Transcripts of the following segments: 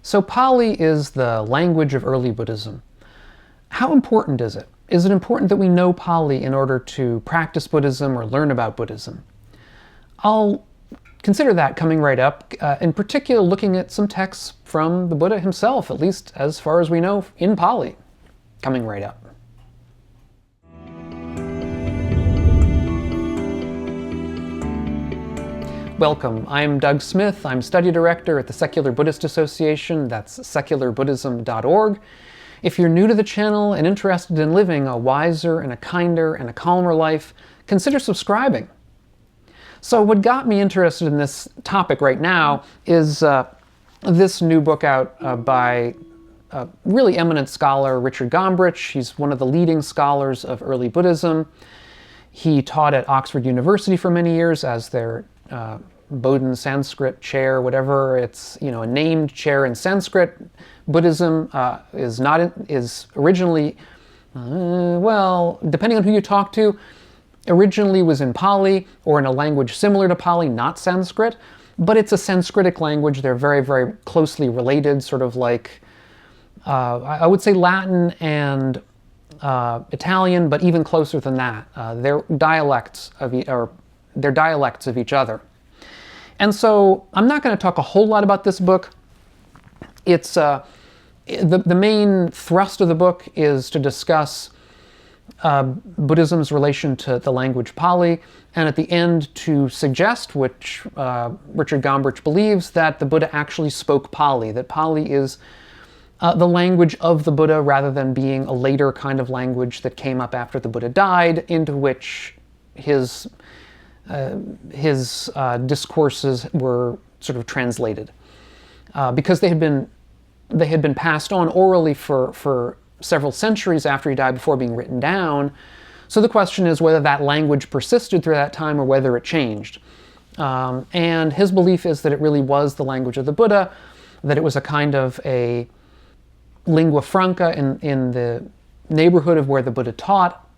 So Pali is the language of early Buddhism. How important is it? Is it important that we know Pali in order to practice Buddhism or learn about Buddhism? I'll consider that coming right up, in particular looking at some texts from the Buddha himself, at least as far as we know, in Pali, coming right up. Welcome, I'm Doug Smith. I'm study director at the Secular Buddhist Association. That's secularbuddhism.org. If you're new to the channel and interested in living a wiser and a kinder and a calmer life, consider subscribing. So what got me interested in this topic right now is this new book out by a really eminent scholar, Richard Gombrich. He's one of the leading scholars of early Buddhism. He taught at Oxford University for many years as their Bodhin Sanskrit chair, whatever. It's, you know, a named chair in Sanskrit. Buddhism is originally, well, depending on who you talk to, originally was in Pali or in a language similar to Pali, not Sanskrit, but it's a Sanskritic language. They're very, very closely related, sort of like, I would say Latin and Italian, but even closer than that. They're dialects of each other. And so I'm not going to talk a whole lot about this book. It's the main thrust of the book is to discuss Buddhism's relation to the language Pali, and at the end to suggest, which Richard Gombrich believes, that the Buddha actually spoke Pali, that Pali is the language of the Buddha rather than being a later kind of language that came up after the Buddha died, into which his discourses were sort of translated, because they had been passed on orally for several centuries after he died before being written down. So the question is whether that language persisted through that time or whether it changed. And his belief is that it really was the language of the Buddha, that it was a kind of a lingua franca in the neighborhood of where the Buddha taught,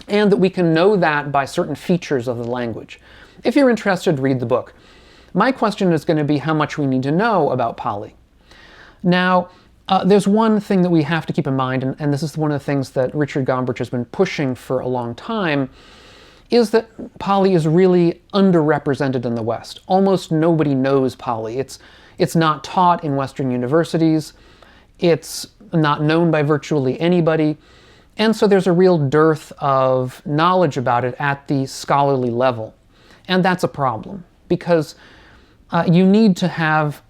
and that we can know that by certain features of the language. If you're interested, read the book. My question is going to be how much we need to know about Pali. Now, there's one thing that we have to keep in mind, and this is one of the things that Richard Gombrich has been pushing for a long time, is that Pali is really underrepresented in the West. Almost nobody knows Pali. It's not taught in Western universities. It's not known by virtually anybody. And so there's a real dearth of knowledge about it at the scholarly level. And that's a problem, because you need to have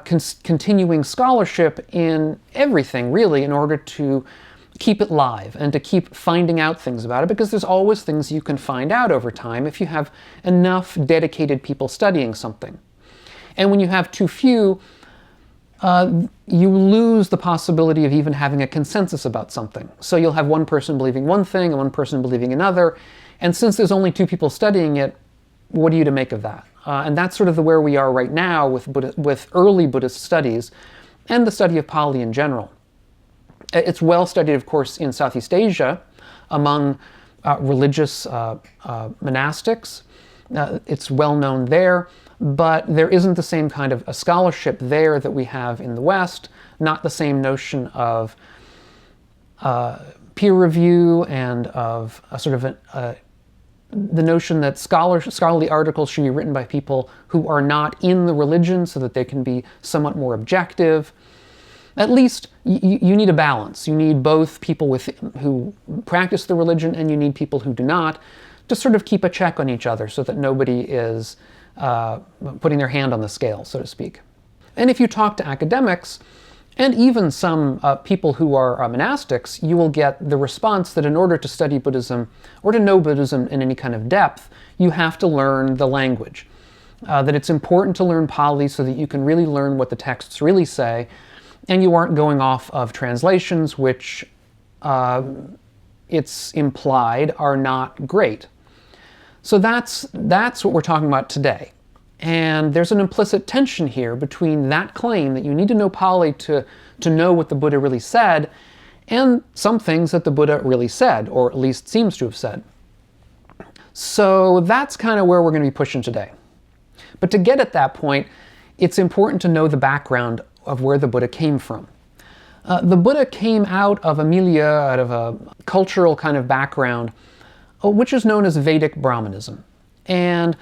continuing scholarship in everything, really, in order to keep it live and to keep finding out things about it, because there's always things you can find out over time if you have enough dedicated people studying something. And when you have too few, you lose the possibility of even having a consensus about something. So you'll have one person believing one thing and one person believing another, and since there's only two people studying it, what are you to make of that? And that's sort of where we are right now with early Buddhist studies and the study of Pali in general. It's well studied, of course, in Southeast Asia among religious monastics. It's well known there, but there isn't the same kind of a scholarship there that we have in the West, not the same notion of peer review and of a sort of the notion that scholarly articles should be written by people who are not in the religion so that they can be somewhat more objective. At least you need a balance. You need both people who practice the religion, and you need people who do not, to sort of keep a check on each other so that nobody is putting their hand on the scale, so to speak. And if you talk to academics, and even some people who are monastics, you will get the response that in order to study Buddhism or to know Buddhism in any kind of depth, you have to learn the language. That it's important to learn Pali so that you can really learn what the texts really say, and you aren't going off of translations which it's implied are not great. So that's what we're talking about today. And there's an implicit tension here between that claim that you need to know Pali to know what the Buddha really said, and some things that the Buddha really said, or at least seems to have said. So that's kind of where we're going to be pushing today. But to get at that point, it's important to know the background of where the Buddha came from. The Buddha came out of a milieu, out of a cultural kind of background, which is known as Vedic Brahmanism. And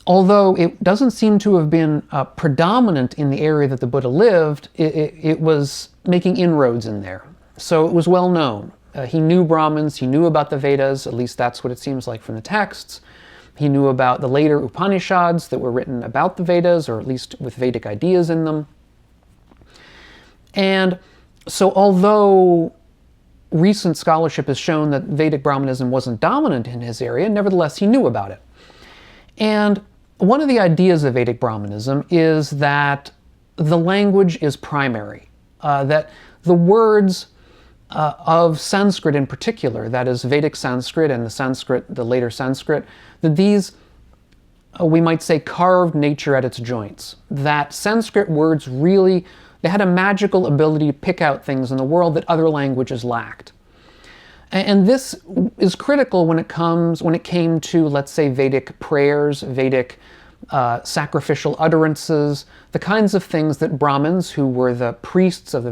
although it doesn't seem to have been predominant in the area that the Buddha lived, it was making inroads in there. So it was well known. He knew Brahmins, he knew about the Vedas, at least that's what it seems like from the texts. He knew about the later Upanishads that were written about the Vedas, or at least with Vedic ideas in them. And so although recent scholarship has shown that Vedic Brahmanism wasn't dominant in his area, nevertheless he knew about it. And one of the ideas of Vedic Brahmanism is that the language is primary, that the words of Sanskrit in particular, that is Vedic Sanskrit and the later Sanskrit, that these, we might say, carved nature at its joints. That Sanskrit words really, they had a magical ability to pick out things in the world that other languages lacked. And this is critical when it came to, let's say, Vedic prayers, Vedic sacrificial utterances, the kinds of things that Brahmins, who were the priests of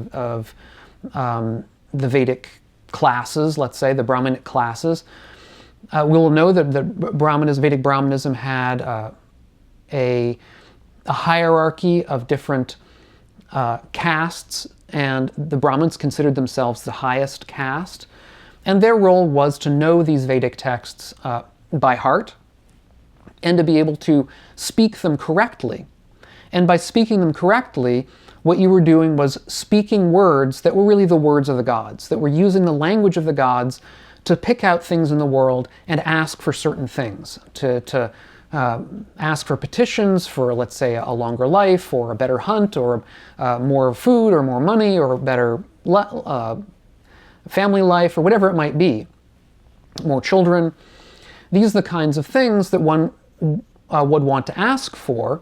the Vedic classes, let's say, the Brahminic classes, we will know that Vedic Brahmanism had a hierarchy of different castes, and the Brahmins considered themselves the highest caste. And their role was to know these Vedic texts by heart and to be able to speak them correctly. And by speaking them correctly, what you were doing was speaking words that were really the words of the gods, that were using the language of the gods to pick out things in the world and ask for certain things, to ask for petitions for, let's say, a longer life, or a better hunt, or more food, or more money, or a better family life, or whatever it might be, more children. These are the kinds of things that one would want to ask for,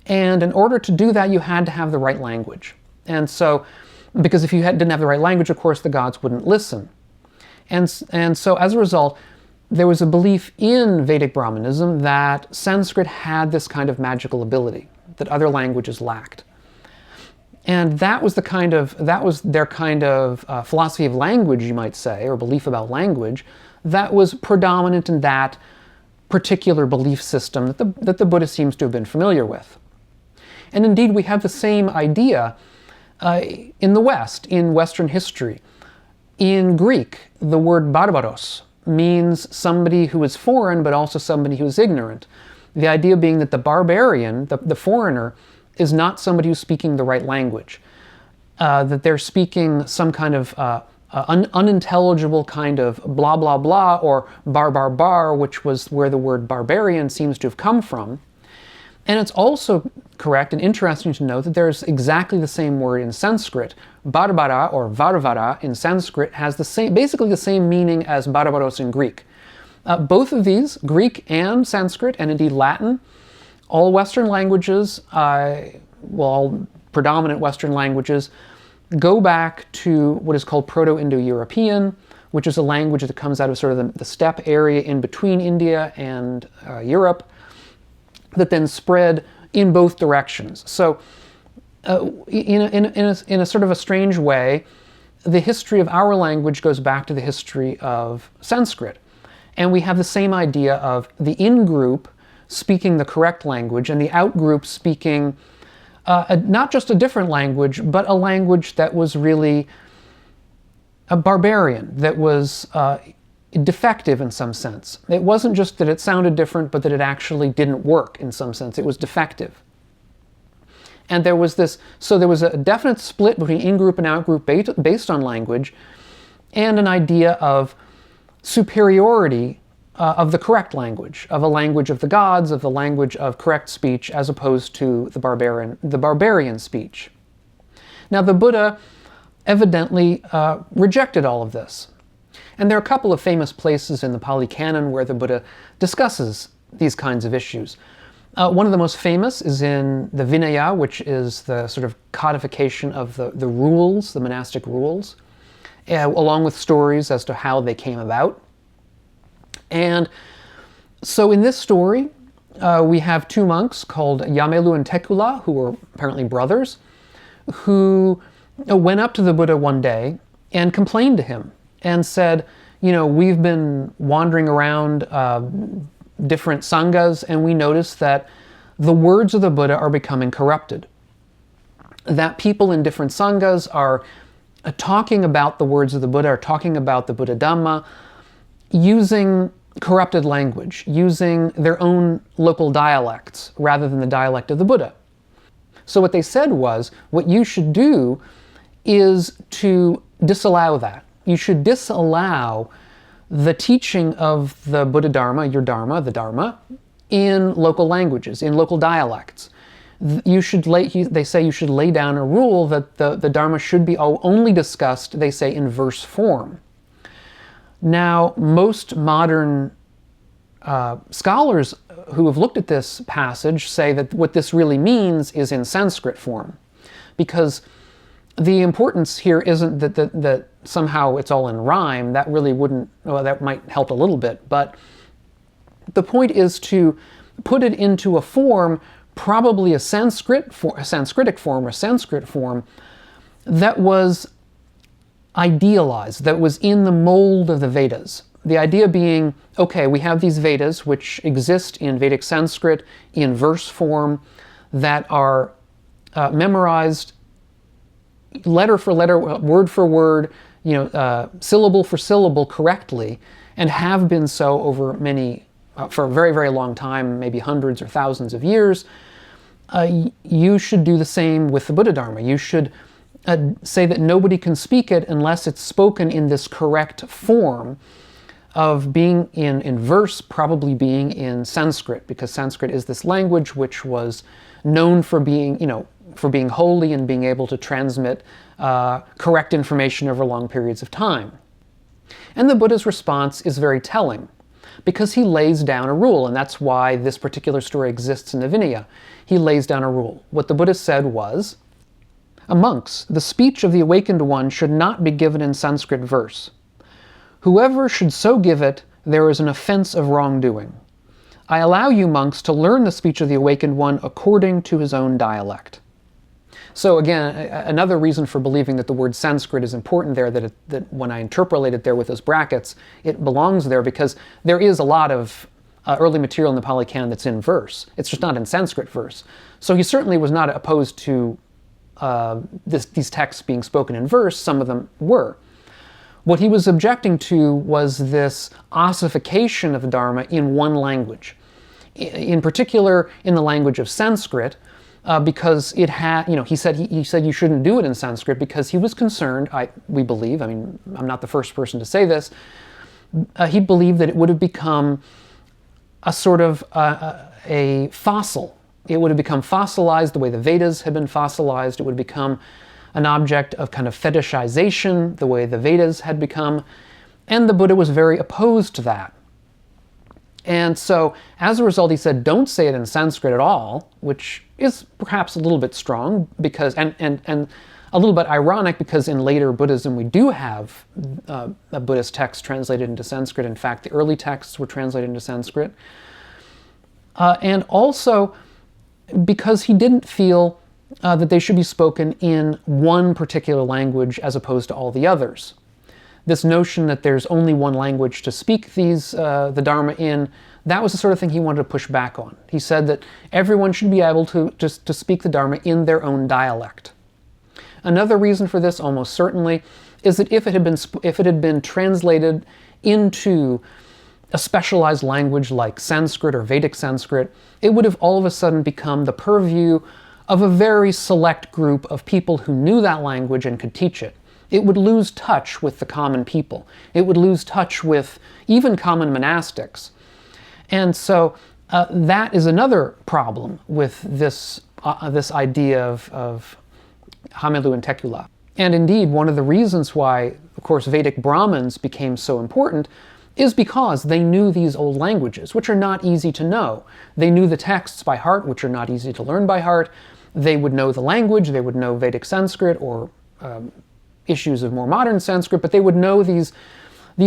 and in order to do that, you had to have the right language. And so, because if you didn't have the right language, of course, the gods wouldn't listen. And so, as a result, there was a belief in Vedic Brahmanism that Sanskrit had this kind of magical ability that other languages lacked. And that was their kind of philosophy of language, you might say, or belief about language, that was predominant in that particular belief system that the Buddha seems to have been familiar with. And indeed, we have the same idea in the West, in Western history. In Greek, the word barbaros means somebody who is foreign, but also somebody who is ignorant. The idea being that the barbarian, the foreigner, is not somebody who's speaking the right language. That they're speaking some kind of unintelligible kind of blah, blah, blah, or bar, which was where the word barbarian seems to have come from. And it's also correct and interesting to note that there's exactly the same word in Sanskrit. Barbara or Varvara in Sanskrit has basically the same meaning as barbaros in Greek. Both of these, Greek and Sanskrit, and indeed Latin, all Western languages, all predominant Western languages, go back to what is called Proto-Indo-European, which is a language that comes out of sort of the steppe area in between India and Europe, that then spread in both directions. So in a sort of a strange way, the history of our language goes back to the history of Sanskrit. And we have the same idea of the in-group speaking the correct language and the out-group speaking not just a different language, but a language that was really a barbarian, that was defective in some sense. It wasn't just that it sounded different, but that it actually didn't work in some sense. It was defective. And there was a definite split between in-group and out-group based on language, and an idea of superiority of the correct language, of a language of the gods, of the language of correct speech, as opposed to the barbarian speech. Now, the Buddha evidently rejected all of this. And there are a couple of famous places in the Pāli Canon where the Buddha discusses these kinds of issues. One of the most famous is in the Vinaya, which is the sort of codification of the rules, the monastic rules, along with stories as to how they came about. And so in this story, we have two monks called Yamelu and Tekula, who were apparently brothers, who went up to the Buddha one day and complained to him and said, we've been wandering around different sanghas, and we noticed that the words of the Buddha are becoming corrupted. That people in different sanghas are talking about the words of the Buddha, are talking about the Buddha Dhamma, using corrupted language, using their own local dialects rather than the dialect of the Buddha. So what they said was, what you should do is to disallow that. You should disallow the teaching of the Buddha Dharma, your Dharma, the Dharma, in local languages, in local dialects. They say you should lay down a rule that the Dharma should be only discussed, they say, in verse form. Now, most modern scholars who have looked at this passage say that what this really means is in Sanskrit form, because the importance here isn't that somehow it's all in rhyme. That really wouldn't, well, that might help a little bit, but the point is to put it into a form, probably a Sanskritic form or Sanskrit form, that was idealized, that was in the mold of the Vedas. The idea being, okay, we have these Vedas which exist in Vedic Sanskrit in verse form that are memorized letter for letter, word for word, syllable for syllable correctly, and have been so over for a very, very long time, maybe hundreds or thousands of years. You should do the same with the Buddha Dharma. You should say that nobody can speak it unless it's spoken in this correct form of being in verse, probably being in Sanskrit, because Sanskrit is this language which was known for being, for being holy and being able to transmit correct information over long periods of time. And the Buddha's response is very telling, because he lays down a rule, and that's why this particular story exists in the Vinaya. He lays down a rule. What the Buddha said was, "Monks, the speech of the awakened one should not be given in Sanskrit verse. Whoever should so give it, there is an offense of wrongdoing. I allow you, monks, to learn the speech of the awakened one according to his own dialect." So again, another reason for believing that the word Sanskrit is important there, that when I interpolate it there with those brackets, it belongs there, because there is a lot of early material in the Pali Canon that's in verse. It's just not in Sanskrit verse. So he certainly was not opposed to these texts being spoken in verse. Some of them were. What he was objecting to was this ossification of the Dharma in one language, in particular in the language of Sanskrit, because it had, he said you shouldn't do it in Sanskrit because he was concerned, we believe, I'm not the first person to say this, he believed that it would have become a sort of a fossil. It would have become fossilized the way the Vedas had been fossilized. It would become an object of kind of fetishization, the way the Vedas had become, and the Buddha was very opposed to that. And so, as a result, he said, don't say it in Sanskrit at all, which is perhaps a little bit strong, because, and a little bit ironic, because in later Buddhism we do have a Buddhist text translated into Sanskrit. In fact, the early texts were translated into Sanskrit. And also, because he didn't feel that they should be spoken in one particular language as opposed to all the others. This notion that there's only one language to speak the Dharma in, that was the sort of thing he wanted to push back on. He said that everyone should be able to speak the Dharma in their own dialect. Another reason for this, almost certainly, is that if it had been translated into a specialized language like Sanskrit or Vedic Sanskrit, it would have all of a sudden become the purview of a very select group of people who knew that language and could teach it. It would lose touch with the common people. It would lose touch with even common monastics. And so that is another problem with this idea of Hamelu and Tekula. And indeed, one of the reasons why, of course, Vedic Brahmins became so important is because they knew these old languages, which are not easy to know. They knew the texts by heart, which are not easy to learn by heart. They would know the language, they would know Vedic Sanskrit or issues of more modern Sanskrit, but they would know these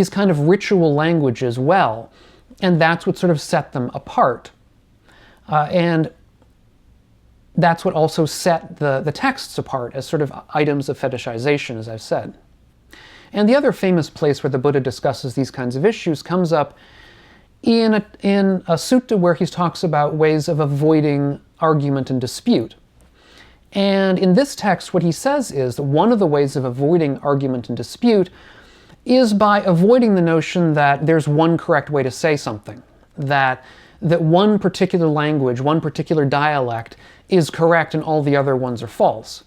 kind of ritual languages well, and that's what sort of set them apart. And that's what also set the texts apart as sort of items of fetishization, as I've said. And the other famous place where the Buddha discusses these kinds of issues comes up in a sutta where he talks about ways of avoiding argument and dispute. And in this text, what he says is that one of the ways of avoiding argument and dispute is by avoiding the notion that there's one correct way to say something, that one particular language, one particular dialect is correct and all the other ones are false.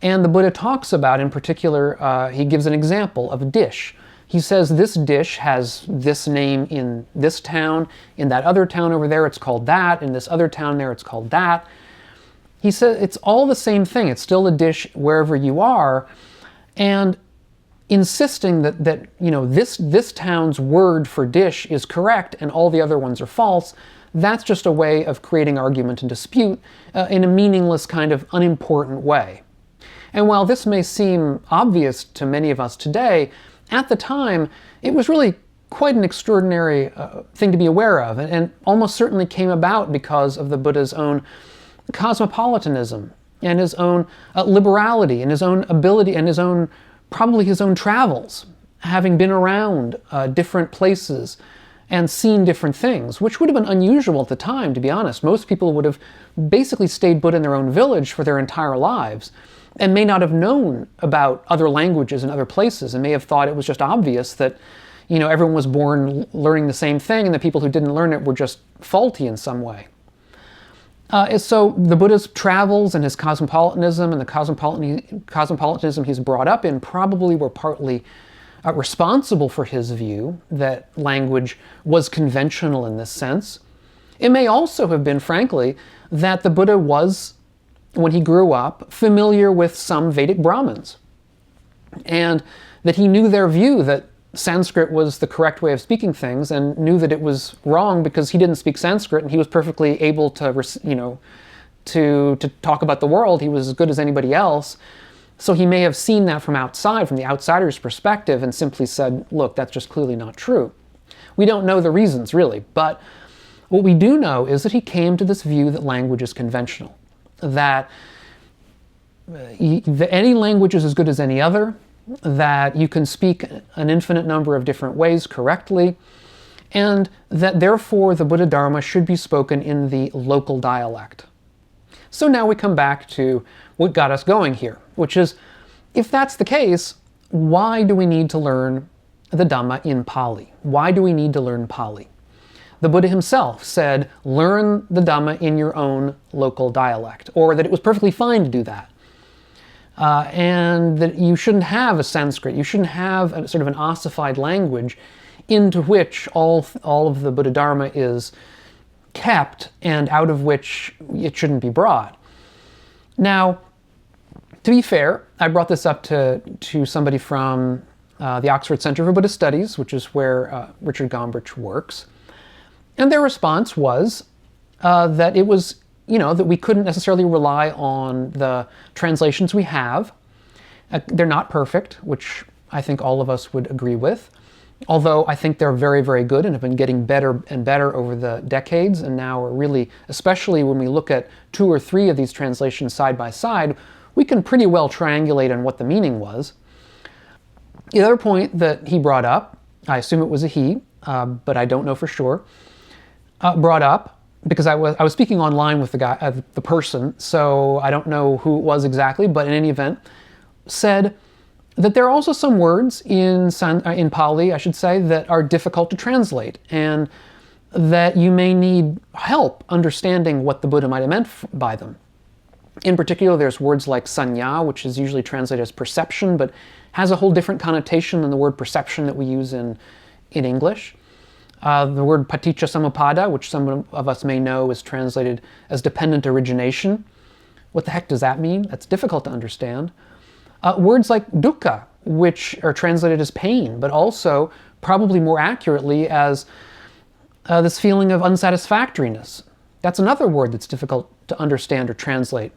And the Buddha talks about, in particular, he gives an example of a dish. He says this dish has this name in this town, in that other town over there it's called that, in this other town there it's called that. He says it's all the same thing, it's still a dish wherever you are, and insisting that this town's word for dish is correct and all the other ones are false, that's just a way of creating argument and dispute in a meaningless kind of unimportant way. And while this may seem obvious to many of us today, at the time it was really quite an extraordinary thing to be aware of, and almost certainly came about because of the Buddha's own cosmopolitanism and his own liberality and his own ability and probably his own travels, having been around different places and seen different things, which would have been unusual at the time, to be honest. Most people would have basically stayed Buddha in their own village for their entire lives and may not have known about other languages and other places, and may have thought it was just obvious that everyone was born learning the same thing and the people who didn't learn it were just faulty in some way. So the Buddha's travels and his cosmopolitanism and the cosmopolitanism he's brought up in probably were partly responsible for his view that language was conventional in this sense. It may also have been, frankly, that the Buddha was, when he grew up, familiar with some Vedic Brahmins, and that he knew their view that Sanskrit was the correct way of speaking things, and knew that it was wrong because he didn't speak Sanskrit and he was perfectly able to, to talk about the world. He was as good as anybody else. So he may have seen that from outside, from the outsider's perspective, and simply said, look, that's just clearly not true. We don't know the reasons, really, but what we do know is that he came to this view that language is conventional, that any language is as good as any other, that you can speak an infinite number of different ways correctly, and that therefore the Buddha Dharma should be spoken in the local dialect. So now we come back to what got us going here, which is, if that's the case, why do we need to learn the Dhamma in Pali? Why do we need to learn Pali? The Buddha himself said, learn the Dhamma in your own local dialect, or that it was perfectly fine to do that. And that you shouldn't have a Sanskrit, you shouldn't have a sort of an ossified language into which all of the Buddha Dharma is kept and out of which it shouldn't be brought. Now, to be fair, I brought this up to somebody from the Oxford Center for Buddhist Studies, which is where Richard Gombrich works, and their response was that it was that we couldn't necessarily rely on the translations we have. They're not perfect, which I think all of us would agree with, although I think they're very, very good and have been getting better and better over the decades, and now are really, especially when we look at 2 or 3 of these translations side by side, we can pretty well triangulate on what the meaning was. The other point that he brought up, I assume it was a he, but I don't know for sure, brought up, because I was speaking online with the person, so I don't know who it was exactly, but in any event, said that there are also some words in Pali, I should say, that are difficult to translate, and that you may need help understanding what the Buddha might have meant by them. In particular, there's words like sanya, which is usually translated as perception, but has a whole different connotation than the word perception that we use in English. The word paticca samuppada, which some of us may know is translated as dependent origination. What the heck does that mean? That's difficult to understand. Words like dukkha, which are translated as pain, but also probably more accurately as this feeling of unsatisfactoriness. That's another word that's difficult to understand or translate.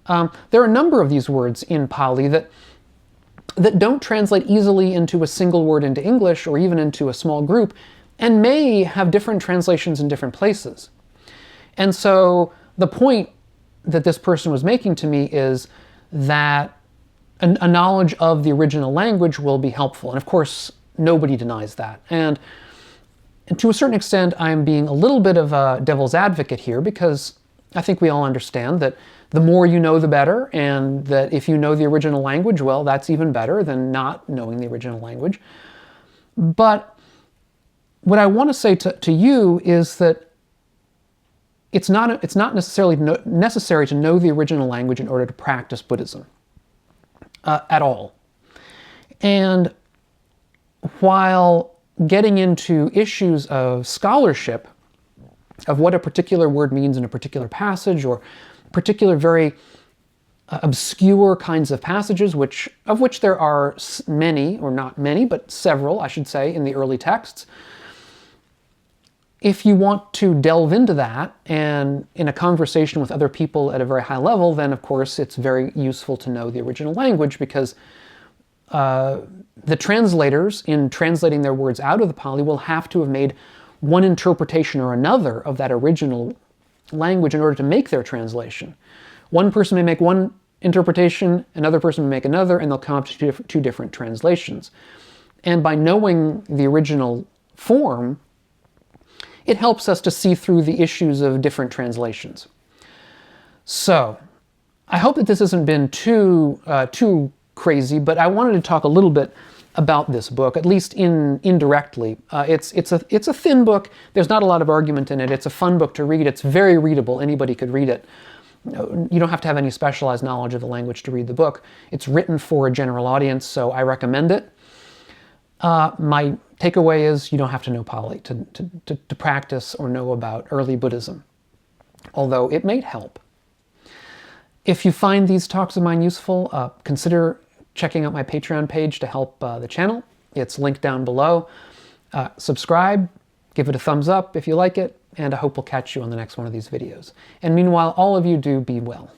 There are a number of these words in Pali that don't translate easily into a single word into English or even into a small group, and may have different translations in different places. And so the point that this person was making to me is that a knowledge of the original language will be helpful. And of course, nobody denies that. And to a certain extent, I'm being a little bit of a devil's advocate here, because I think we all understand that the more you know, the better, and that if you know the original language, well, that's even better than not knowing the original language. But what I want to say to you is that it's not necessarily necessary to know the original language in order to practice Buddhism at all. And while getting into issues of scholarship, of what a particular word means in a particular passage, or particular very obscure kinds of passages, of which there are many, or not many, but several, I should say, in the early texts. If you want to delve into that, and in a conversation with other people at a very high level, then of course it's very useful to know the original language, because the translators, in translating their words out of the Pali, will have to have made one interpretation or another of that original language in order to make their translation. One person may make one interpretation, another person may make another, and they'll come up to two different translations. And by knowing the original form, it helps us to see through the issues of different translations. So, I hope that this hasn't been too crazy, but I wanted to talk a little bit about this book, at least indirectly. It's a thin book. There's not a lot of argument in it. It's a fun book to read. It's very readable. Anybody could read it. You don't have to have any specialized knowledge of the language to read the book. It's written for a general audience, so I recommend it. My takeaway is you don't have to know Pali to practice or know about early Buddhism, although it may help. If you find these talks of mine useful, consider checking out my Patreon page to help the channel. It's linked down below. Subscribe, give it a thumbs up if you like it, and I hope we'll catch you on the next one of these videos. And meanwhile, all of you do be well.